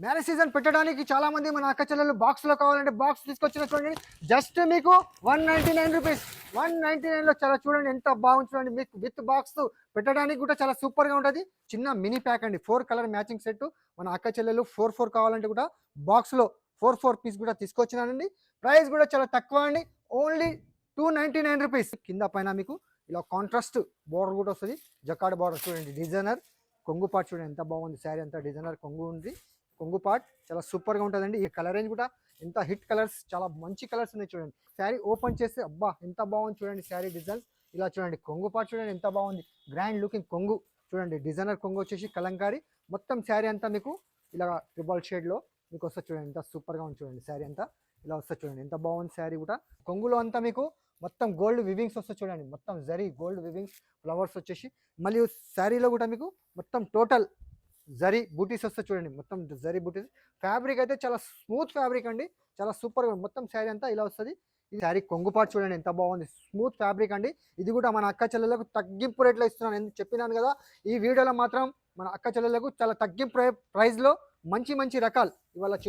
Marriage season పెట్టడానికి చాలా మంది మన అక్క చెల్లెలు బాక్స్లో కావాలంటే బాక్స్ తీసుకొచ్చిన చూడండి. జస్ట్ మీకు 199 రూపీస్. 199లో చాలా చూడండి ఎంత బాగుంది చూడండి. మీకు విత్ బాక్స్ పెట్టడానికి కూడా చాలా సూపర్గా ఉంటుంది. చిన్న మినీ ప్యాక్ అండి, 4 కలర్ మ్యాచింగ్ సెట్. మన అక్క చెల్లెలు 4 కావాలంటే కూడా బాక్స్లో 4 పీస్ కూడా తీసుకొచ్చినానండి. ప్రైస్ కూడా చాలా తక్కువ అండి, ఓన్లీ 299 రూపీస్. కింద పైన మీకు ఇలా కాంట్రాస్ట్ బార్డర్ కూడా వస్తుంది, జకాడ్ బార్డర్ చూడండి. డిజైనర్ కొంగు పార్ట్ చూడండి ఎంత బాగుంది. శారీ అంతా డిజైనర్ కొంగు ఉంది. కొంగు పార్ట్ చాలా సూపర్గా ఉంటుందండి. ఈ కలర్ రేంజ్ కూడా ఎంత హిట్ కలర్స్, చాలా మంచి కలర్స్ ఉన్నాయి చూడండి. శారీ ఓపెన్ చేస్తే అబ్బా ఎంత బాగుంది చూడండి. శారీ డిజైన్స్ ఇలా చూడండి. కొంగు పార్ట్ చూడండి ఎంత బాగుంది, గ్రాండ్ లుకింగ్ కొంగు చూడండి. డిజైనర్ కొంగు వచ్చేసి కలంకారీ. మొత్తం శారీ అంతా మీకు ఇలా ట్రిబల్ షేడ్లో మీకు వస్తుంది చూడండి. ఎంత సూపర్గా ఉంది చూడండి. శారీ అంతా ఇలా వస్తుంది చూడండి. ఎంత బాగుంది శారీ కూడా. కొంగులో అంతా మీకు మొత్తం గోల్డ్ వివింగ్స్ వస్తుంది చూడండి. మొత్తం జరీ గోల్డ్ వివింగ్స్ ఫ్లవర్స్ వచ్చేసి, మళ్ళీ శారీలో కూడా మీకు మొత్తం టోటల్ జరీ బూటీస్ వస్తే చూడండి. మొత్తం జరీ బూటీస్. ఫ్యాబ్రిక్ అయితే చాలా స్మూత్ ఫ్యాబ్రిక్ అండి, చాలా సూపర్గా. మొత్తం శారీ అంతా ఇలా వస్తుంది. ఈ శారీ కొంగుపాటు చూడండి ఎంత బాగుంది, స్మూత్ ఫ్యాబ్రిక్ అండి. ఇది కూడా మన అక్క చెల్లెలకు తగ్గింపు రేట్లో ఇస్తున్నాను. ఎందుకు చెప్పినాను కదా, ఈ వీడియోలో మాత్రం మన అక్క చెల్లెలకు చాలా తగ్గింపు ప్రైస్లో మంచి మంచి రకాలు ఇవాళ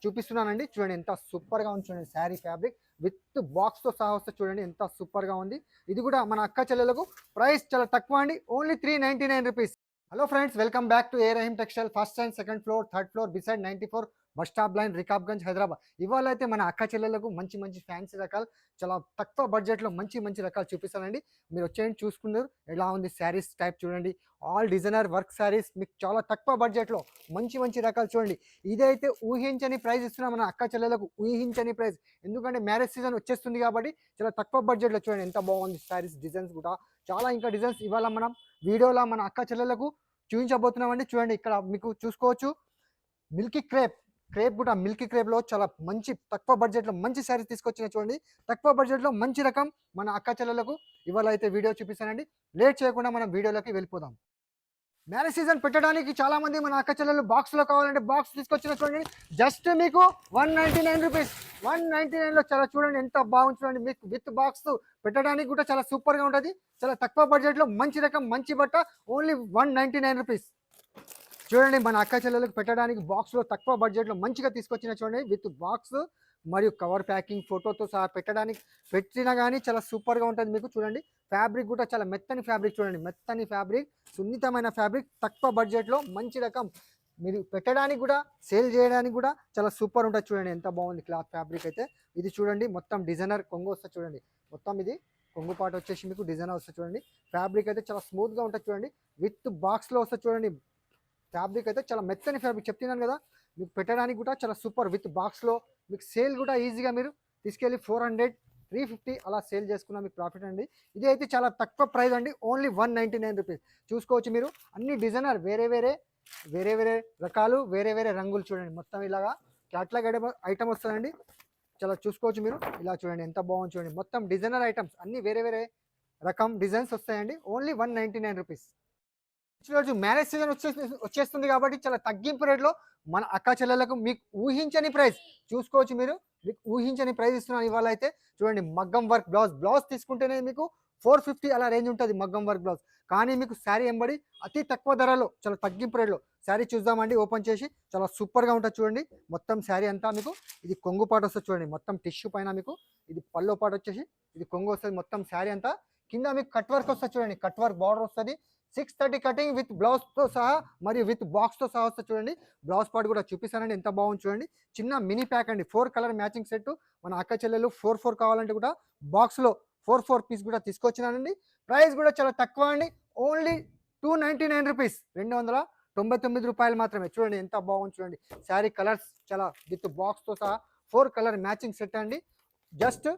చూపిస్తున్నానండి. చూడండి ఎంత సూపర్గా ఉంది చూడండి. శారీ ఫ్యాబ్రిక్ విత్ బాక్స్తో సహా వస్తే చూడండి ఎంత సూపర్గా ఉంది. ఇది కూడా మన అక్క చెల్లెలకు ప్రైస్ చాలా తక్కువ అండి, only 399 rupees. Hello friends, welcome back to A Rahim textile. First and second floor, third floor, beside 94 bus stop line, Rikabganj, Hyderabad. ఇవాళ అయితే మన అక్క చెల్లెలకు మంచి మంచి ఫ్యాన్సీ రకాలు చాలా తక్కువ బడ్జెట్లో మంచి మంచి రకాలు చూపిస్తానండి. మీరు వచ్చేయండి, చూసుకున్నారు ఎలా ఉంది శారీస్ టైప్ చూడండి. ఆల్ డిజైనర్ వర్క్ శారీస్ మీకు చాలా తక్కువ బడ్జెట్లో మంచి మంచి రకాలు చూడండి. ఇదైతే ఊహించని ప్రైస్ ఇస్తున్నాం మన అక్క చెల్లెలకు, ఊహించని ప్రైస్. ఎందుకంటే మ్యారేజ్ సీజన్ వచ్చేస్తుంది కాబట్టి చాలా తక్కువ బడ్జెట్లో చూడండి ఎంత బాగుంది శారీస్. డిజైన్స్ కూడా చాలా ఇంకా డిజైన్స్ ఇవాళ మనం వీడియోలో మన అక్క చెల్లెలకు చూపించబోతున్నామండి. చూడండి ఇక్కడ మీకు చూసుకోవచ్చు మిల్కీ క్రేప్ కూడా. మిల్కీ క్రేప్లో చాలా మంచి తక్కువ బడ్జెట్లో మంచి శారీస్ తీసుకొచ్చిన చూడండి. తక్కువ బడ్జెట్లో మంచి రకం మన అక్క చెల్లెలకు ఇవాళ అయితే వీడియో చూపిస్తానండి. లేట్ చేయకుండా మనం వీడియోలోకి వెళ్ళిపోదాం. మ్యారేజ్ సీజన్ పెట్టడానికి చాలా మంది మన అక్క చెల్లెలు బాక్స్లో కావాలంటే బాక్స్ తీసుకొచ్చిన చూడండి. జస్ట్ మీకు 199 రూపీస్. 199లో చాలా చూడండి ఎంత బాగుంది చూడండి. మీకు విత్ బాక్స్ పెట్టడానికి కూడా చాలా సూపర్గా ఉంటుంది. చాలా తక్కువ బడ్జెట్లో మంచి రకం మంచి బట్ట, ఓన్లీ 199 రూపీస్. చూడండి మన అక్క చెల్లెలకు పెట్టడానికి బాక్స్లో తక్కువ బడ్జెట్లో మంచిగా తీసుకొచ్చిన చూడండి. విత్ బాక్స్ మరియు కవర్ ప్యాకింగ్ ఫోటోతో సహా పెట్టినా కానీ చాలా సూపర్గా ఉంటుంది మీకు. చూడండి ఫ్యాబ్రిక్ కూడా చాలా మెత్తని ఫ్యాబ్రిక్ చూడండి. మెత్తని ఫ్యాబ్రిక్, సున్నితమైన ఫ్యాబ్రిక్, తక్కువ బడ్జెట్లో మంచి రకం. మీరు పెట్టడానికి కూడా సేల్ చేయడానికి కూడా చాలా సూపర్ ఉంటుంది చూడండి. ఎంత బాగుంది క్లాత్ ఫ్యాబ్రిక్ అయితే. ఇది చూడండి మొత్తం డిజైనర్ కొంగు వస్తుంది చూడండి. మొత్తం ఇది కొంగు పాటు వచ్చేసి మీకు డిజైనర్ వస్తుంది చూడండి. ఫ్యాబ్రిక్ అయితే చాలా స్మూత్గా ఉంటుంది చూడండి. విత్ బాక్స్లో వస్తుంది చూడండి. ఫ్యాబ్రిక్ అయితే చాలా మెత్తని ఫ్యాబ్రిక్ చెప్తున్నాను కదా. మీకు పెట్టడానికి కూడా చాలా సూపర్. విత్ బాక్స్లో మీకు సేల్ కూడా ఈజీగా మీరు తీసుకెళ్ళి 400, 350 అలా సేల్ చేసుకున్న మీకు ప్రాఫిట్ అండి. ఇది అయితే చాలా తక్కువ ప్రైస్ అండి, ఓన్లీ 199 రూపీస్. చూసుకోవచ్చు మీరు అన్ని డిజైనర్ వేరే వేరే రకాలు, వేరే వేరే రంగులు చూడండి. మొత్తం ఇలాగా క్యాట్లాగ్ ఐటమ్ వస్తుందండి. చాలా చూసుకోవచ్చు మీరు. ఇలా చూడండి ఎంత బాగుంది చూడండి. మొత్తం డిజైనర్ ఐటమ్స్ అన్ని వేరే వేరే రకం డిజైన్స్ వస్తాయండి, ఓన్లీ 199 రూపీస్. ఈరోజు మ్యారేజ్ సీజన్ వచ్చేస్తుంది కాబట్టి చాలా తగ్గింపు రేట్లో మన అక్క చెల్లెలకు మీకు ఊహించని ప్రైస్ చూసుకోవచ్చు మీరు. మీకు ఊహించని ప్రైస్ ఇస్తున్నాను ఇవాళ అయితే. చూడండి మగ్గం వర్క్ బ్లౌజ్ తీసుకుంటేనే మీకు 450 అలా రేంజ్ ఉంటుంది మగ్గం వర్క్ బ్లౌజ్. కానీ మీకు శారీ ఎంబడి అతి తక్కువ ధరలో చాలా తగ్గింపు రేట్లో శారీ చూద్దామండి. ఓపెన్ చేసి చాలా సూపర్గా ఉంటుంది చూడండి. మొత్తం శారీ అంతా మీకు ఇది కొంగు పాటు వస్తుంది చూడండి. మొత్తం టిష్యూ పైన మీకు ఇది పల్లో పాటు వచ్చేసి ఇది కొంగు వస్తుంది. మొత్తం శారీ అంతా కింద మీకు కట్ వర్క్ వస్తుంది చూడండి. కట్ వర్క్ బార్డర్ వస్తుంది. 630 కటింగ్ విత్ బ్లౌజ్తో సహా మరియు విత్ బాక్స్తో సహా వస్తుంది చూడండి. బ్లౌజ్ పార్ట్ కూడా చూపిస్తానండి ఎంత బాగుంది చూడండి. చిన్న మినీ ప్యాక్ అండి, 4 కలర్ మ్యాచింగ్ సెట్. మన అక్క చెల్లెలు 4 కావాలంటే కూడా బాక్స్లో 4 పీస్ కూడా తీసుకొచ్చినానండి. ప్రైస్ కూడా చాలా తక్కువ అండి, ఓన్లీ 299 రూపీస్. 299 రూపాయలు మాత్రమే. చూడండి ఎంత బాగుంది చూడండి. శారీ కలర్స్ చాలా విత్ బాక్స్తో సహా 4 కలర్ మ్యాచింగ్ సెట్ అండి. Just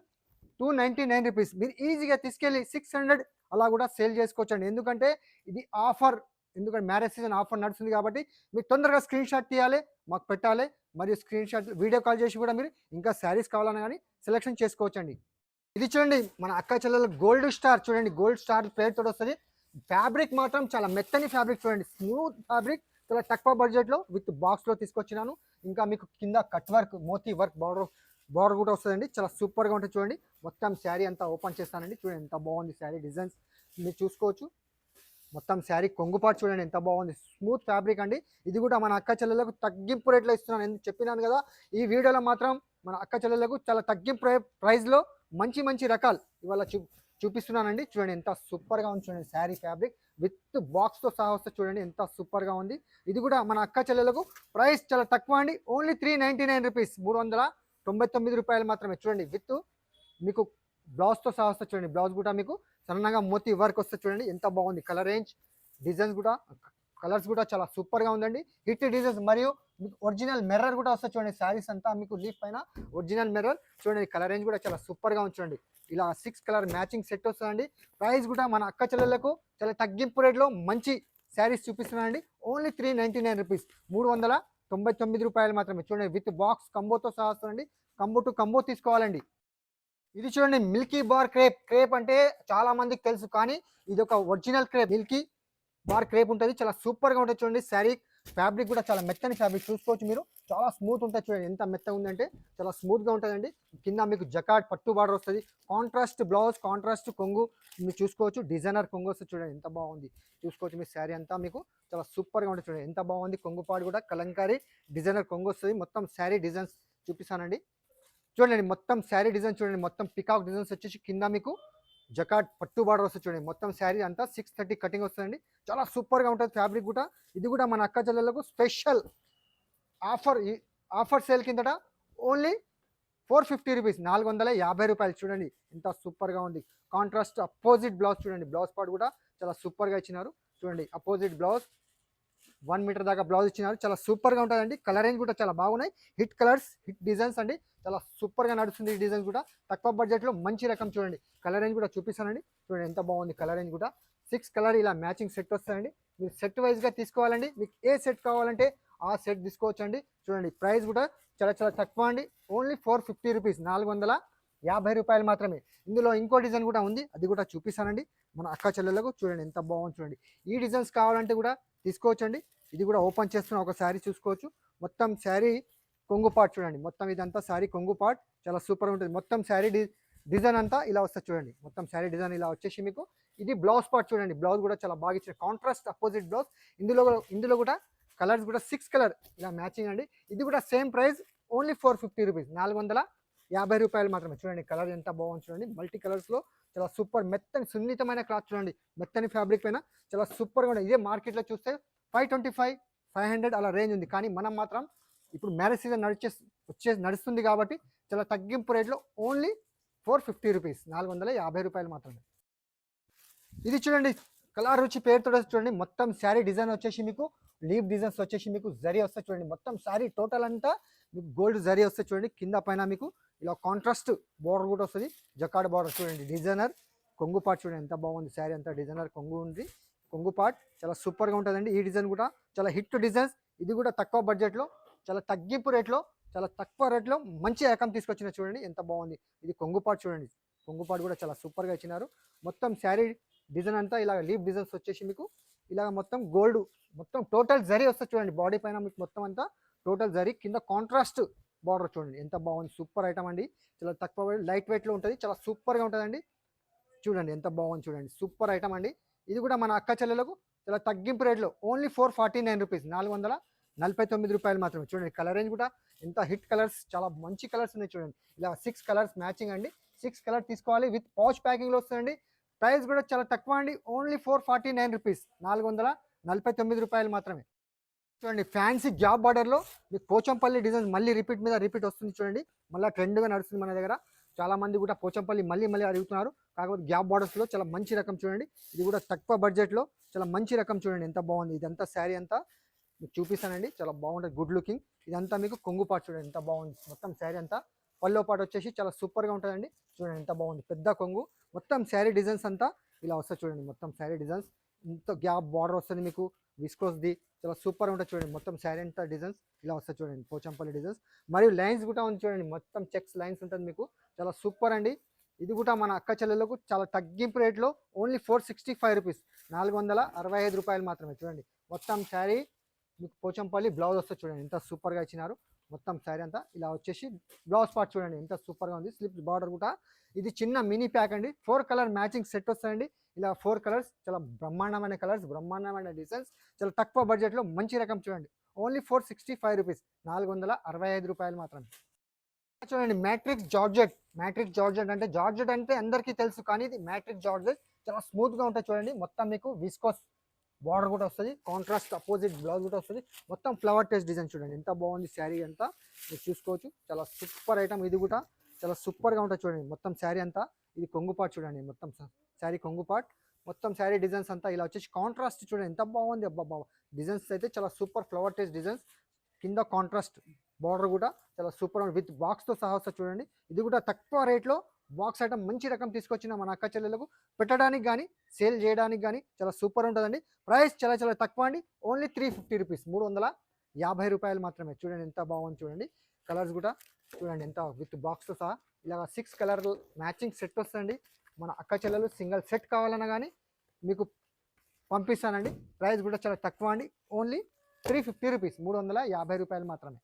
299 rupees. మీరు ఈజీగా తీసుకెళ్ళి 600 అలా కూడా సేల్ చేసుకోవచ్చండి. ఎందుకంటే ఇది ఆఫర్, ఎందుకంటే మ్యారేజ్ సీజన్ ఆఫర్ నడుస్తుంది కాబట్టి మీరు తొందరగా స్క్రీన్ షాట్ తీయాలి, మాకు పెట్టాలి. మరియు స్క్రీన్ షాట్ వీడియో కాల్ చేసి కూడా మీరు ఇంకా శారీస్ కావాలన్నా కానీ సెలెక్షన్ చేసుకోవచ్చండి. ఇది చూడండి మన అక్క చెల్లెల గోల్డ్ స్టార్ చూడండి. గోల్డ్ స్టార్ పేరుతో వస్తుంది. ఫ్యాబ్రిక్ మాత్రం చాలా మెత్తని ఫ్యాబ్రిక్ చూడండి. స్మూత్ ఫ్యాబ్రిక్, చాలా తక్కువ బడ్జెట్లో విత్ బాక్స్లో తీసుకొచ్చినాను. ఇంకా మీకు కింద కట్ వర్క్, మోతీ వర్క్ బార్డర్ కూడా వస్తుందండి. చాలా సూపర్గా ఉంటుంది చూడండి. మొత్తం శారీ అంతా ఓపెన్ చేస్తానండి. చూడండి ఎంత బాగుంది శారీ డిజైన్స్ మీరు చూసుకోవచ్చు. మొత్తం శారీ కొంగు పాటు చూడండి ఎంత బాగుంది, స్మూత్ ఫ్యాబ్రిక్ అండి. ఇది కూడా మన అక్క చెల్లెలకు తగ్గింపు రేట్లో ఇస్తున్నాను, ఎందుకు చెప్పినాను కదా. ఈ వీడియోలో మాత్రం మన అక్క చెల్లెలకు చాలా తగ్గింపు ప్రైస్లో మంచి మంచి రకాలు ఇవాళ చూపిస్తున్నానండి. చూడండి ఎంత సూపర్గా ఉంది, చూడండి శారీ ఫ్యాబ్రిక్ విత్ బాక్స్తో సహా వస్తే చూడండి ఎంత సూపర్గా ఉంది. ఇది కూడా మన అక్క చెల్లెలకు ప్రైస్ చాలా తక్కువ అండి, ఓన్లీ 399 రూపీస్, 399 రూపాయలు మాత్రమే. చూడండి విత్ మీకు బ్లౌజ్తో సహా వస్తే చూడండి, బ్లౌజ్ కూడా మీకు సన్నగా మోతీ వర్క్ వస్తే చూడండి ఎంత బాగుంది. కలర్ రేంజ్ డిజైన్స్ కూడా కలర్స్ కూడా చాలా సూపర్గా ఉందండి, హిట్ డిజైన్స్. మరియు మీకు ఒరిజినల్ మిర్రర్ కూడా వస్తే చూడండి, శారీస్ అంతా మీకు లీఫ్ పైన ఒరిజినల్ మిర్రర్ చూడండి. కలర్ రేంజ్ కూడా చాలా సూపర్గా ఉంది చూడండి. ఇలా 6 కలర్ మ్యాచింగ్ సెట్ వస్తుందండి. ప్రైస్ కూడా మన అక్క చెల్లెలకు చాలా తగ్గింపు రేట్లో మంచి శారీస్ చూపిస్తున్నానండి, ఓన్లీ 399 రూపీస్, 399 రూపాయలు మాత్రమే. చూడండి విత్ బాక్స్ కంబోతో సహా వస్తుందండి, కంబో టు కంబో తీసుకోవాలండి. ఇది చూడండి మిల్కీ బార్ క్రేప్. క్రేప్ అంటే చాలా మందికి తెలుసు, కానీ ఇది ఒక original crepe, Milky bar crepe ఉంటుంది. చాలా సూపర్గా ఉంటుంది చూడండి. శారీ ఫ్యాబ్రిక్ కూడా చాలా మెత్తని ఫ్యాబ్రిక్ చూసుకోవచ్చు మీరు, చాలా స్మూత్ ఉంటుంది చూడండి. ఎంత మెత్తగా ఉందంటే చాలా స్మూత్గా ఉంటుందండి. కింద మీకు జకాట్ పట్టు బార్డర్ వస్తుంది, కాంట్రాస్ట్ బ్లౌజ్, కాంట్రాస్ట్ కొంగు మీరు చూసుకోవచ్చు. డిజైనర్ కొంగు వస్తుంది చూడండి ఎంత బాగుంది, చూసుకోవచ్చు. మీ శారీ అంతా మీకు చాలా సూపర్గా ఉంటుంది చూడండి ఎంత బాగుంది. కొంగు పాడు కూడా కలంకారీ డిజైనర్ కొంగు వస్తుంది. మొత్తం శారీ డిజైన్స్ చూపిస్తానండి. చూడండి మొత్తం శారీ డిజైన్ చూడండి, మొత్తం పికాక్ డిజైన్స్ వచ్చేసి కింద మీకు జకాట్ పట్టు బార్డర్ వస్తుంది చూడండి. మొత్తం శారీ అంతా 630 కటింగ్ వస్తుందండి, చాలా సూపర్గా ఉంటుంది ఫ్యాబ్రిక్ కూడా. ఇది కూడా మన అక్క చెల్లెలకు స్పెషల్ ఆఫర్ సేల్ కిందట ఓన్లీ 450 రూపీస్, 450 రూపాయలు. చూడండి ఎంత సూపర్గా ఉంది. కాంట్రాస్ట్ అపోజిట్ బ్లౌజ్ చూడండి, బ్లౌజ్ పార్ట్ కూడా చాలా సూపర్గా ఇచ్చినారు చూడండి. అపోజిట్ బ్లౌజ్ 1 మీటర్ దాకా బ్లౌజ్ ఇచ్చినారు, చాలా సూపర్గా ఉంటుందండి. కలర్ రేంజ్ కూడా చాలా బాగున్నాయి, హిట్ కలర్స్, హిట్ డిజైన్స్ అండి. చాలా సూపర్గా నడుస్తుంది ఈ డిజైన్ కూడా, తక్కువ బడ్జెట్లో మంచి రకం. చూడండి కలర్ రేంజ్ కూడా చూపిస్తానండి, చూడండి ఎంత బాగుంది. కలర్ రేంజ్ కూడా 6 కలర్ ఇలా మ్యాచింగ్ సెట్ వస్తాయండి. మీరు సెట్ వైజ్గా తీసుకోవాలండి, మీకు ఏ సెట్ కావాలంటే ఆ సెట్ తీసుకోవచ్చండి. చూడండి ప్రైస్ కూడా చాలా చాలా తక్కువ అండి, ఓన్లీ 450 రూపీస్, 450 రూపాయలు మాత్రమే. ఇందులో ఇంకో డిజైన్ కూడా ఉంది, అది కూడా చూపిస్తానండి మన అక్క చెల్లెలకు. చూడండి ఎంత బాగుంది చూడండి. ఈ డిజైన్స్ కావాలంటే కూడా తీసుకోవచ్చండి. ఇది కూడా ఓపెన్ చేస్తున్న ఒక శారీ చూసుకోవచ్చు. మొత్తం శారీ కొంగు పార్ట్ చూడండి, మొత్తం ఇదంతా శారీ కొంగు పార్ట్ చాలా సూపర్ ఉంటుంది. మొత్తం శారీ డిజైన్ అంతా ఇలా వస్తుంది చూడండి. మొత్తం శారీ డిజైన్ ఇలా వచ్చేసి మీకు ఇది బ్లౌజ్ పార్ట్ చూడండి, బ్లౌజ్ కూడా చాలా బాగా ఇచ్చారు, కాంట్రాస్ట్ అపోజిట్ బ్లౌజ్. ఇందులో కూడా కలర్స్ కూడా 6 కలర్ ఇలా మ్యాచింగ్ అండి. ఇది కూడా సేమ్ ప్రైస్, ఓన్లీ 450 రూపీస్, 450 రూపాయలు మాత్రమే. చూడండి కలర్ ఎంత బాగుంది చూడండి, మల్టీ కలర్స్లో చాలా సూపర్ మెత్తని సున్నితమైన క్లాత్ చూడండి, మెత్తని ఫ్యాబ్రిక్ పైన చాలా సూపర్గా ఉంది. ఇదే మార్కెట్లో చూస్తే 525, 500 అలా రేంజ్ ఉంది, కానీ మనం మాత్రం ఇప్పుడు మ్యారేజ్ సీజన్ నడుస్తుంది కాబట్టి చాలా తగ్గింపు రేట్లో ఓన్లీ 450 రూపీస్, 450 రూపాయలు మాత్రమే. ఇది చూడండి కలర్ రుచి పేరుతో చూడండి. మొత్తం శారీ డిజైన్ వచ్చేసి మీకు లీవ్ డిజైన్స్ వచ్చేసి మీకు జరీ వస్తాయి చూడండి. మొత్తం శారీ టోటల్ అంతా మీకు గోల్డ్ జరీ వస్తాయి చూడండి. కింద పైన మీకు ఇలా కాంట్రాస్ట్ బార్డర్ కూడా వస్తుంది, జకాడ్ బార్డర్ చూడండి. డిజైనర్ కొంగు పార్ట్ చూడండి ఎంత బాగుంది. శారీ అంతా డిజైనర్ కొంగు ఉంది, కొంగు పార్ట్ చాలా సూపర్గా ఉంటుందండి. ఈ డిజైన్ కూడా చాలా హిట్ డిజైన్స్. ఇది కూడా తక్కువ బడ్జెట్లో చాలా తగ్గింపు రేట్లో చాలా తక్కువ రేట్లో మంచి రకం తీసుకొచ్చిన చూడండి ఎంత బాగుంది. ఇది కొంగు పార్ట్ చూడండి, కొంగు పార్ట్ కూడా చాలా సూపర్గా ఇచ్చినారు. మొత్తం శారీ డిజైన్ అంతా ఇలా లీవ్ డిజైన్స్ వచ్చేసి మీకు ఇలా మొత్తం గోల్డ్, మొత్తం టోటల్ జరీ వస్తుంది చూడండి. బాడీ పైన మీకు మొత్తం అంతా టోటల్ జరీ, కింద కాంట్రాస్ట్ బార్డర్ చూడండి ఎంత బాగుంది. సూపర్ ఐటమ్ అండి, చాలా తక్కువ లైట్ వెయిట్లో ఉంటుంది, చాలా సూపర్గా ఉంటుందండి. చూడండి ఎంత బాగుంది చూడండి, సూపర్ ఐటమ్ అండి. ఇది కూడా మన అక్క చెల్లెలకు చాలా తగ్గింపు రేట్లో ఓన్లీ 449 రూపీస్, 449 రూపాయలు మాత్రమే. చూడండి కలర్ రేంజ్ కూడా ఎంత హిట్ కలర్స్, చాలా మంచి కలర్స్ ఉన్నాయి చూడండి. ఇలా 6 కలర్స్ మ్యాచింగ్ అండి, 6 కలర్ తీసుకోవాలి, విత్ పౌచ్ ప్యాకింగ్లో వస్తుందండి. ప్రైస్ కూడా చాలా తక్కువ అండి, ఓన్లీ 449 రూపీస్, 449 రూపాయలు మాత్రమే. చూడండి ఫ్యాన్సీ జాబ్ బార్డర్లో మీకు పోచంపల్లి డిజైన్ మళ్ళీ రిపీట్ వస్తుంది చూడండి. మళ్ళీ ట్రెండ్గా నడుస్తుంది మన దగ్గర. చాలామంది కూడా పోచంపల్లి మళ్ళీ అడుగుతున్నారు, కాకపోతే గ్యాప్ బార్డర్స్లో చాలా మంచి రకం చూడండి. ఇది కూడా తక్కువ బడ్జెట్లో చాలా మంచి రకం చూడండి ఎంత బాగుంది. ఇదంతా శారీ అంతా మీకు చూపిస్తానండి, చాలా బాగుంటుంది, గుడ్ లుకింగ్. ఇదంతా మీకు కొంగు పాటు చూడండి ఎంత బాగుంది. మొత్తం శారీ అంతా పల్లో పాటు వచ్చేసి చాలా సూపర్గా ఉంటుందండి. చూడండి ఎంత బాగుంది, పెద్ద కొంగు. మొత్తం శారీ డిజైన్స్ అంతా ఇలా వస్తుంది చూడండి. మొత్తం శారీ డిజైన్స్ ఇంత గ్యాప్ బార్డర్ వస్తుంది మీకు, విస్కోస్ది చాలా సూపర్ ఉంటుంది చూడండి. మొత్తం శారీ అంతా డిజైన్స్ ఇలా వస్తుంది చూడండి, పోచంపల్లి డిజైన్స్. మరియు లైన్స్ కూడా ఉంది చూడండి, మొత్తం చెక్స్ లైన్స్ ఉంటుంది మీకు, చాలా సూపర్ అండి. ఇది కూడా మన అక్క చెల్లెలకు చాలా తగ్గింపు రేట్లో ఓన్లీ 465 రూపీస్, 465 రూపాయలు మాత్రమే. చూడండి మొత్తం శారీ మీకు పోచంపల్లి బ్లౌజ్ వస్తుంది చూడండి ఎంత సూపర్గా ఇచ్చినారు. మొత్తం శారీ అంతా ఇలా వచ్చేసి బ్లౌజ్ పార్ట్ చూడండి ఎంత సూపర్గా ఉంది. స్లిప్ బార్డర్ కూడా ఇది చిన్న మినీ ప్యాక్ అండి, 4 కలర్ మ్యాచింగ్ సెట్ వస్తాయండి. ఇలా 4 కలర్స్ చాలా బ్రహ్మాండమైన కలర్స్, బ్రహ్మాండమైన డిజైన్స్, చాలా తక్కువ బడ్జెట్లో మంచి రకం చూడండి. ఓన్లీ 465 రూపీస్, 465 రూపాయలు మాత్రమే. చూడండి మ్యాట్రిక్స్ జార్జెట్. మ్యాట్రిక్స్ జార్జెట్ అంటే జార్జెట్ అంటే అందరికీ తెలుసు, కానీ ఇది మ్యాట్రిక్స్ జార్జెట్ చాలా స్మూత్గా ఉంటుంది చూడండి. మొత్తం మీకు విస్కోస్ బార్డర్ కూడా వస్తుంది, కాంట్రాస్ట్ అపోజిట్ బ్లౌజ్ కూడా వస్తుంది. మొత్తం ఫ్లవర్ టెస్ట్ డిజైన్ చూడండి ఎంత బాగుంది. శారీ అంతా మీరు చూసుకోవచ్చు, చాలా సూపర్ ఐటమ్. ఇది కూడా చాలా సూపర్గా ఉంటుంది చూడండి. మొత్తం శారీ అంతా ఇది కొంగుపాట్ చూడండి, మొత్తం శారీ కొంగుపాట్, మొత్తం శారీ డిజైన్స్ అంతా ఇలా వచ్చేసి కాంట్రాస్ట్ చూడండి ఎంత బాగుంది. అబ్బా డిజైన్స్ అయితే చాలా సూపర్ ఫ్లవర్ టెస్ట్ డిజైన్స్. కింద కాంట్రాస్ట్ బార్డర్ కూడా చాలా సూపర్ విత్ బాక్స్తో సహా వస్తుంది చూడండి. ఇది కూడా తక్కువ రేట్లో బాక్స్ ఐటమ్ మంచి రకం తీసుకొచ్చిన మన అక్క చెల్లెలకు పెట్టడానికి కానీ సేల్ చేయడానికి కానీ చాలా సూపర్ ఉంటుందండి. ప్రైస్ చాలా చాలా తక్కువ అండి, ఓన్లీ 350 రూపీస్, 350 రూపాయలు మాత్రమే. చూడండి ఎంత బాగుంది చూడండి. కలర్స్ కూడా చూడండి ఎంత విత్ బాక్స్తో సహా ఇలా 6 కలర్ మ్యాచింగ్ సెట్ వస్తుందండి. మన అక్క చెల్లెలు సింగిల్ సెట్ కావాలన్నా కానీ మీకు పంపిస్తానండి. ప్రైస్ కూడా చాలా తక్కువ అండి, ఓన్లీ 350 రూపీస్, 350 రూపాయలు మాత్రమే.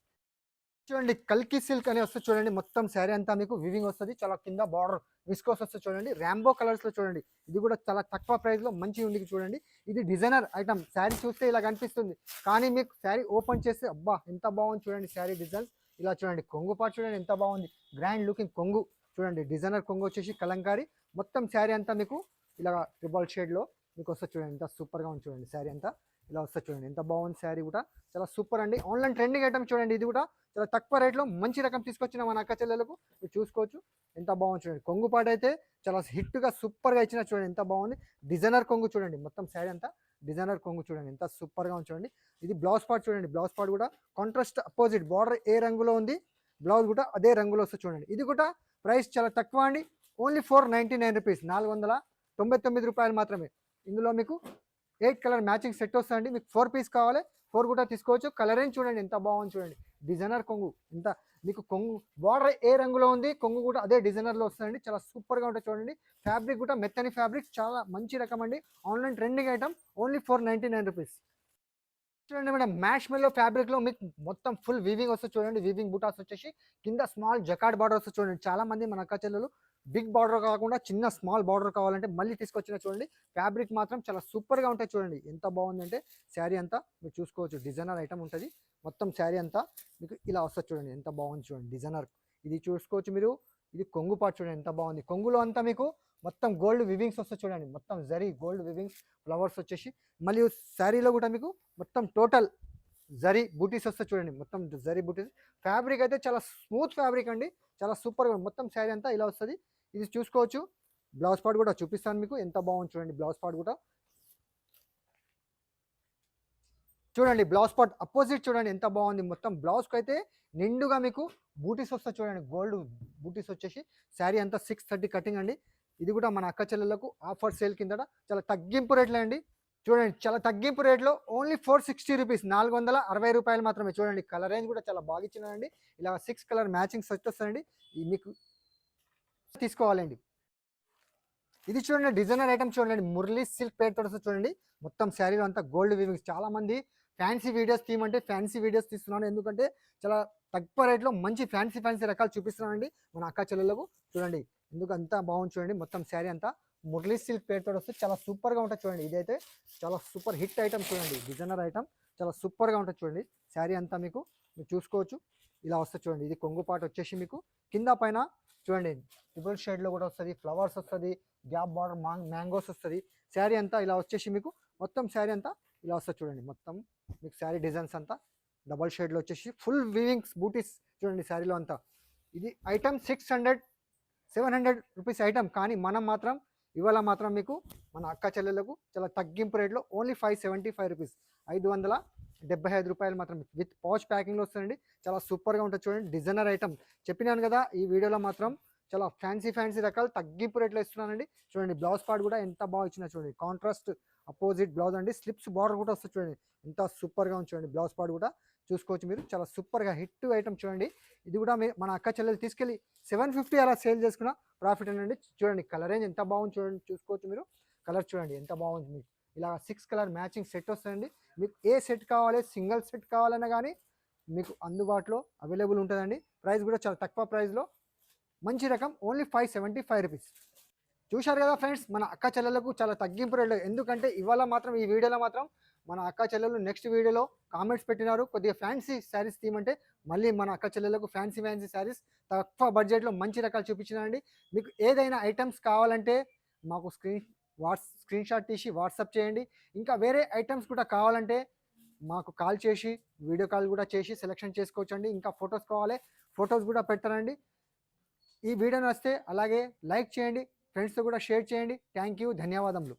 చూడండి కల్కి సిల్క్ అని వస్తుంది చూడండి. మొత్తం శారీ అంతా మీకు వివింగ్ వస్తుంది, చాలా కింద బార్డర్ విస్కోస్ వస్తుంది చూడండి. ర్యాంబో కలర్స్లో చూడండి. ఇది కూడా చాలా తక్కువ ప్రైస్లో మంచి ఉంది చూడండి. ఇది డిజైనర్ ఐటమ్. శారీ చూస్తే ఇలా కనిపిస్తుంది, కానీ మీకు శారీ ఓపెన్ చేస్తే అబ్బా ఎంత బాగుంది చూడండి. శారీ డిజైన్స్ ఇలా చూడండి. కొంగు పాటు చూడండి ఎంత బాగుంది, గ్రాండ్ లుకింగ్ కొంగు చూడండి. డిజైనర్ కొంగు వచ్చేసి కలంకారీ. మొత్తం శారీ అంతా మీకు ఇలా ట్రిబల్ షేడ్లో మీకు వస్తుంది చూడండి. ఎంత సూపర్గా ఉంది చూడండి. శారీ అంతా ఇలా వస్తుంది చూడండి ఎంత బాగుంది. శారీ కూడా చాలా సూపర్ అండి. ఆన్లైన్ ట్రెండింగ్ ఐటమ్ చూడండి. ఇది కూడా చాలా తక్కువ రేట్లో మంచి రకం తీసుకొచ్చిన మన అక్క చెల్లెలకు మీరు చూసుకోవచ్చు ఎంత బాగుంది చూడండి. కొంగు పాట అయితే చాలా హిట్గా సూపర్గా ఇచ్చిన చూడండి ఎంత బాగుంది. డిజైనర్ కొంగు చూడండి, మొత్తం శారీ అంతా డిజైనర్ కొంగు చూడండి ఎంత సూపర్గా ఉంది చూడండి. ఇది బ్లౌజ్ పార్ట్ చూడండి. బ్లౌజ్ పార్ట్ కూడా కాంట్రాస్ట్ అపోజిట్ బార్డర్ ఏ రంగులో ఉంది, బ్లౌజ్ కూడా అదే రంగులో వస్తుంది చూడండి. ఇది కూడా ప్రైస్ చాలా తక్కువ అండి, ఓన్లీ 499 రూపీస్, 499 రూపాయలు మాత్రమే. ఇందులో మీకు 8 కలర్ మ్యాచింగ్ సెట్ వస్తుందండి. మీకు 4 పీస్ కావాలి 4 కూడా తీసుకోవచ్చు. కలరింగ్ చూడండి ఎంత బాగుంది చూడండి. డిజైనర్ కొంగు ఎంత మీకు కొంగు బార్డర్ ఏ రంగులో ఉంది, కొంగు కూడా అదే డిజైనర్లో వస్తుందండి. చాలా సూపర్గా ఉంటుంది చూడండి. ఫ్యాబ్రిక్ కూడా మెత్తని ఫ్యాబ్రిక్, చాలా మంచి రకం అండి. Online trending item, only 499 rupees. చూడండి మేడం మ్యాష్ మెల్లో ఫ్యాబ్రిక్లో మీకు మొత్తం ఫుల్ వీవింగ్ వస్తుంది చూడండి. వీవింగ్ బూటాస్ వచ్చేసి కింద స్మాల్ జకార్డ్ బార్డర్ వస్తుంది చూడండి. చాలా మంది మన అక్క చెల్లెలు బిగ్ బార్డర్ కాకుండా చిన్న స్మాల్ బార్డర్ కావాలంటే మళ్ళీ తీసుకొచ్చిన చూడండి. ఫ్యాబ్రిక్ మాత్రం చాలా సూపర్గా ఉంటాయి చూడండి. ఎంత బాగుందంటే శారీ అంతా మీరు చూసుకోవచ్చు. డిజైనర్ ఐటమ్ ఉంటుంది మొత్తం. శారీ అంతా మీకు ఇలా వస్తుంది చూడండి ఎంత బాగుంది చూడండి. డిజైనర్ ఇది చూసుకోవచ్చు మీరు. ఇది కొంగు పాటు చూడండి ఎంత బాగుంది. కొంగులో అంతా మీకు మొత్తం గోల్డ్ వివింగ్స్ వస్తాయి చూడండి. మొత్తం జరీ గోల్డ్ వివింగ్స్ ఫ్లవర్స్ వచ్చేసి, మరియు శారీలో కూడా మీకు మొత్తం టోటల్ జరీ బూటీస్ వస్తాయి చూడండి. మొత్తం జరీ బూటీస్. ఫ్యాబ్రిక్ అయితే చాలా స్మూత్ ఫ్యాబ్రిక్ అండి, చాలా సూపర్గా మొత్తం శారీ అంతా ఇలా వస్తుంది. ఇది చూసుకోవచ్చు. బ్లౌజ్ పార్ట్ కూడా చూపిస్తాను మీకు ఎంత బాగుంది చూడండి. బ్లౌజ్ పార్ట్ కూడా చూడండి. బ్లౌజ్ పార్ట్ అపోజిట్ చూడండి ఎంత బాగుంది. మొత్తం బ్లౌజ్కి అయితే నిండుగా మీకు బూటీస్ వస్తాయి చూడండి. గోల్డ్ బూటీస్ వచ్చేసి శారీ అంతా 630 కటింగ్ అండి. ఇది కూడా మన అక్క చెల్లెలకు ఆఫర్ సేల్ కింద చాలా తగ్గింపు రేట్లే అండి. చూడండి చాలా తగ్గింపు రేట్లో ఓన్లీ 460 రూపీస్, 460 రూపాయలు మాత్రమే. చూడండి కలర్ రేంజ్ కూడా చాలా బాగా ఇచ్చినారండి. ఇలా 6 కలర్ మ్యాచింగ్ సెట్ వస్తుందండి. మీకు తీసుకోవాలండి. ఇది చూడండి డిజైనర్ ఐటమ్ చూడండి. మురళీ సిల్క్ పేర్ తోటి చూడండి. మొత్తం శారీలో అంతా గోల్డ్ వీవింగ్స్. చాలా మంది ఫ్యాన్సీ వీడియోస్ తీయమంటే ఫ్యాన్సీ వీడియోస్ తీస్తున్నాను, ఎందుకంటే చాలా తక్కువ రేట్లో మంచి ఫ్యాన్సీ రకాలు చూపిస్తున్నానండి మన అక్క చెల్లెలకు. చూడండి ఎందుకు అంతా బాగుంది చూడండి. మొత్తం శారీ అంతా మురళీ సిల్క్ పేర్ తోటి వస్తే చాలా సూపర్గా ఉంటుంది చూడండి. ఇదైతే చాలా సూపర్ హిట్ ఐటమ్ చూడండి. డిజైనర్ ఐటమ్ చాలా సూపర్గా ఉంటుంది చూడండి. శారీ అంతా మీకు మీరు చూసుకోవచ్చు ఇలా వస్తుంది చూడండి. ఇది కొంగు పాటు వచ్చేసి మీకు కింద పైన చూడండి ట్రిపుల్ షేడ్లో కూడా వస్తుంది, ఫ్లవర్స్ వస్తుంది, గ్యాప్ బార్డర్ మ్యాంగోస్ వస్తుంది. శారీ అంతా ఇలా వచ్చేసి మీకు మొత్తం శారీ అంతా ఇలా వస్తుంది చూడండి. మొత్తం మీకు శారీ డిజైన్స్ అంతా డబల్ షేడ్లో వచ్చేసి ఫుల్ వీవింగ్స్ బూటీస్ చూడండి శారీలో అంతా. ఇది ఐటమ్ 600-700 రూపీస్ ఐటమ్, కానీ మనం మాత్రం ఇవాళ మాత్రం మీకు మన అక్క చెల్లెలకు చాలా తగ్గింపు రేట్లో ఓన్లీ 575 రూపీస్, 575 రూపాయలు మాత్రం విత్ పౌచ్ ప్యాకింగ్లో వస్తుందండి. చాలా సూపర్గా ఉంటుంది చూడండి. డిజైనర్ ఐటమ్ చెప్పినాను కదా ఈ వీడియోలో మాత్రం చాలా ఫ్యాన్సీ రకాలు తగ్గింపు రేట్లో ఇస్తున్నానండి. చూడండి బ్లౌజ్ పార్ట్ కూడా ఎంత బాగా ఇచ్చినా చూడండి. కాంట్రాస్ట్ అపోజిట్ బ్లౌజ్ అండి. స్లిప్స్ బార్డర్ కూడా వస్తుంది చూడండి. ఎంత సూపర్గా ఉంది చూడండి. బ్లౌజ్ పార్ట్ కూడా చూసుకోవచ్చు మీరు. చాలా సూపర్గా హిట్ ఐటమ్ చూడండి. ఇది కూడా మన అక్క చెల్లెలు తీసుకెళ్ళి 750 అలా సేల్ చేసుకున్న ప్రాఫిట్ అండి. చూడండి కలర్ రేంజ్ ఎంత బాగుంది చూడండి. చూసుకోవచ్చు మీరు. కలర్ చూడండి ఎంత బాగుంది. మీకు ఇలా 6 కలర్ మ్యాచింగ్ సెట్ వస్తుందండి. మీకు ఏ సెట్ కావాలి, సింగిల్ సెట్ కావాలన్నా కానీ మీకు అందుబాటులో అవైలబుల్ ఉంటుందండి. ప్రైస్ కూడా చాలా తక్కువ ప్రైస్లో మంచి రకం, ఓన్లీ 575 రూపీస్. చూశారు కదా ఫ్రెండ్స్, మన అక్క చెల్లెలకు చాలా తగ్గింపు రేట్లు. ఎందుకంటే ఇవాళ మాత్రం ఈ వీడియోలో మాత్రం మన అక్క చెల్లెలు నెక్స్ట్ వీడియోలో కామెంట్స్ పెట్టినారు కొద్దిగా ఫ్యాన్సీ శారీస్ తీయమంటే, మళ్ళీ మన అక్క చెల్లెలకు ఫ్యాన్సీ శారీస్ తక్కువ బడ్జెట్లో మంచి రకాలు చూపించినానండి. మీకు ఏదైనా ఐటమ్స్ కావాలంటే మాకు స్క్రీన్ షాట్ తీసి వాట్సాప్ చేయండి. ఇంకా వేరే ఐటమ్స్ కూడా కావాలంటే మాకు కాల్ చేసి వీడియో కాల్ కూడా చేసి సెలెక్షన్ చేసుకోవచ్చండి. ఇంకా ఫొటోస్ కావాలి, ఫొటోస్ కూడా పెట్టారండి. ఈ వీడియో నచ్చితే అలాగే లైక్ చేయండి, ఫ్రెండ్స్తో కూడా షేర్ చేయండి. థ్యాంక్ యూ, ధన్యవాదములు.